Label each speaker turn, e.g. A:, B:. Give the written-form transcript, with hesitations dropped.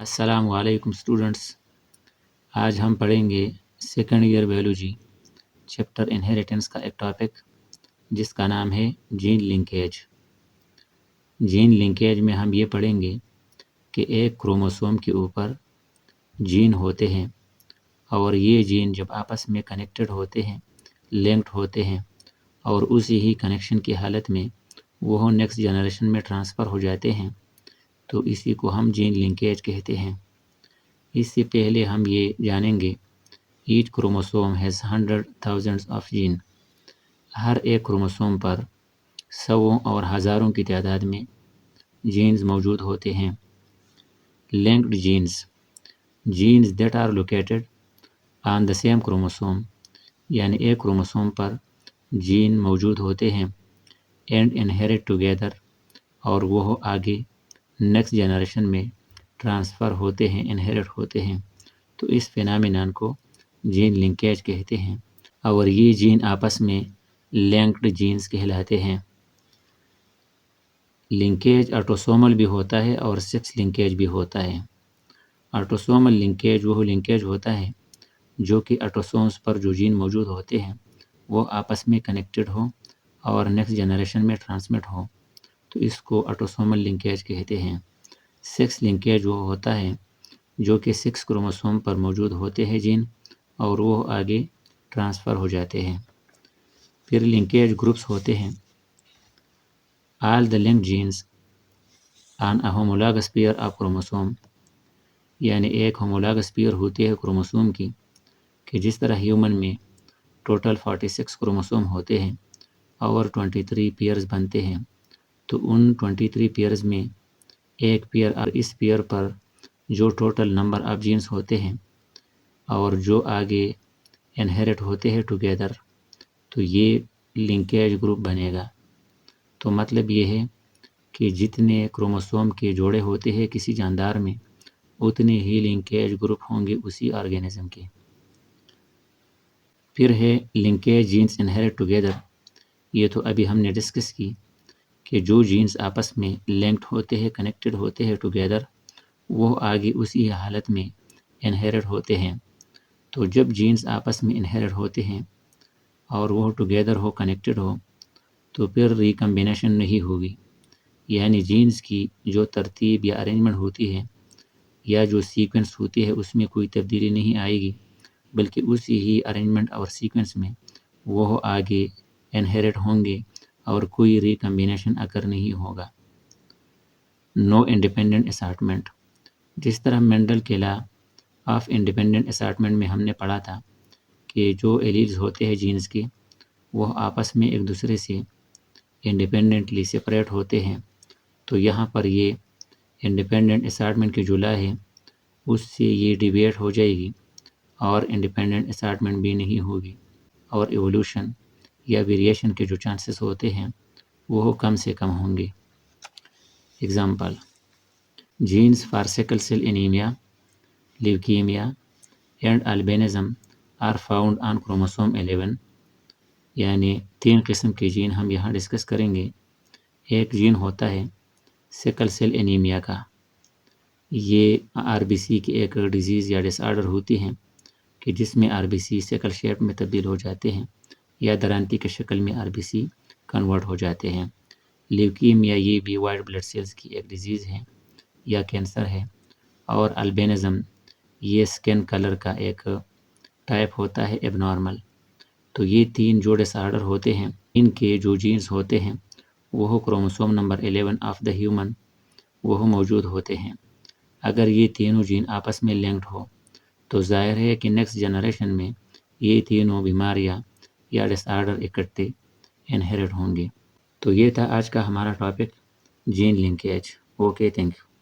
A: السلام علیکم اسٹوڈنٹس، آج ہم پڑھیں گے second year biology chapter inheritance کا ایک ٹاپک جس کا نام ہے جین لنکیج۔ جین لنکیج میں ہم یہ پڑھیں گے کہ ایک کروموسوم کے اوپر جین ہوتے ہیں اور یہ جین جب آپس میں کنیکٹڈ ہوتے ہیں، لنکڈ ہوتے ہیں اور اسی ہی کنیکشن کی حالت میں وہ نیکسٹ جنریشن میں ٹرانسفر ہو جاتے ہیں، تو اسی کو ہم جین لنکیج کہتے ہیں۔ اس سے پہلے ہم یہ جانیں گے each chromosome has 100,000 of gene. ہر ایک کروموسوم پر سووں اور ہزاروں کی تعداد میں جینز موجود ہوتے ہیں۔ Linked genes that are located on the same chromosome, یعنی ایک کروموسوم پر جین موجود ہوتے ہیں اینڈ انہیریٹ ٹوگیدر، اور وہ آگے نیکسٹ جنریشن میں ٹرانسفر ہوتے ہیں، انہیریٹ ہوتے ہیں، تو اس فینامینان کو جین لنکیج کہتے ہیں، اور یہ جین آپس میں لنکڈ جینز کہلاتے ہیں۔ لنکیج آٹوسومل بھی ہوتا ہے اور سیکس لنکیج بھی ہوتا ہے۔ آٹوسومل لنکیج وہ لنکیج ہوتا ہے جو کہ آٹوسومز پر جو جین موجود ہوتے ہیں وہ آپس میں کنیکٹڈ ہو اور نیکسٹ جنریشن میں ٹرانسمٹ ہو، تو اس کو آٹوسومل لنکیج کہتے ہیں۔ سیکس لنکیج وہ ہوتا ہے جو کہ 6 کروموسوم پر موجود ہوتے ہیں جین، اور وہ آگے ٹرانسفر ہو جاتے ہیں۔ پھر لنکیج گروپس ہوتے ہیں۔ All the linked genes on a homologous pair of chromosome, یعنی ایک ہومولاگس پیئر ہوتی ہے کروموسوم کی، کہ جس طرح ہیومن میں ٹوٹل 46 کروموسوم ہوتے ہیں اور 23 پیئرز بنتے ہیں، تو ان 23 پیئرز میں ایک پیئر، اور اس پیئر پر جو ٹوٹل نمبر آف جینز ہوتے ہیں اور جو آگے انہیریٹ ہوتے ہیں ٹوگیدر، تو یہ لنکیج گروپ بنے گا۔ تو مطلب یہ ہے کہ جتنے کروموسوم کے جوڑے ہوتے ہیں کسی جاندار میں، اتنے ہی لنکیج گروپ ہوں گے اسی آرگینزم کے۔ پھر ہے لنکیج جینز انہیریٹ ٹوگیدر۔ یہ تو ابھی ہم نے ڈسکس کی کہ جو جینز آپس میں لنکڈ ہوتے ہیں، کنیکٹڈ ہوتے ہیں ٹوگیدر، وہ آگے اسی حالت میں انہیریٹ ہوتے ہیں۔ تو جب جینز آپس میں انہیریٹ ہوتے ہیں اور وہ ٹوگیدر ہو، کنیکٹڈ ہو، تو پھر ریکمبینیشن نہیں ہوگی، یعنی جینز کی جو ترتیب یا ارینجمنٹ ہوتی ہے یا جو سیکوینس ہوتی ہے اس میں کوئی تبدیلی نہیں آئے گی، بلکہ اسی ہی ارینجمنٹ اور سیکوینس میں وہ آگے انہیریٹ ہوں گے اور کوئی ریکمبینیشن اکر نہیں ہوگا۔ نو انڈیپینڈنٹ اسارٹمنٹ، جس طرح مینڈل کے لا آف انڈیپینڈنٹ اسارٹمنٹ میں ہم نے پڑھا تھا کہ جو ایلیلز ہوتے ہیں جینز کے، وہ آپس میں ایک دوسرے سے انڈیپینڈنٹلی سپریٹ ہوتے ہیں، تو یہاں پر یہ انڈیپینڈنٹ اسارٹمنٹ کی جو لا ہے اس سے یہ ڈیویٹ ہو جائے گی اور انڈیپینڈنٹ اسارٹمنٹ بھی نہیں ہوگی، اور ایولوشن یا ویریشن کے جو چانسز ہوتے ہیں وہ کم سے کم ہوں گے۔ Example: genes for sickle cell anaemia, leukaemia and albinism are found on chromosome 11۔ یعنی 3 قسم کے جین ہم یہاں ڈسکس کریں گے۔ ایک جین ہوتا ہے سیکل سیل انیمیا کا، یہ RBC کی ایک ڈیزیز یا ڈس آرڈر ہوتی ہیں کہ جس میں RBC سیکل شیپ میں تبدیل ہو جاتے ہیں یا درانتی کی شکل میں RBC کنورٹ ہو جاتے ہیں۔ لیوکیمیا یہ بھی وائٹ بلڈ سیلز کی ایک ڈیزیز ہے یا کینسر ہے، اور البینزم یہ سکن کلر کا ایک ٹائپ ہوتا ہے ایب نارمل۔ تو یہ 3 جو ڈس آرڈر ہوتے ہیں، ان کے جو جینز ہوتے ہیں وہ chromosome number 11 of the human وہ موجود ہوتے ہیں۔ اگر یہ تینوں جین آپس میں لنکڈ ہو تو ظاہر ہے کہ نیکسٹ جنریشن میں یہ تینوں بیماریاں یا ڈس آرڈر اکٹھے انہیریٹ ہوں گے۔ تو یہ تھا آج کا ہمارا topic gene linkage. Okay, thank you.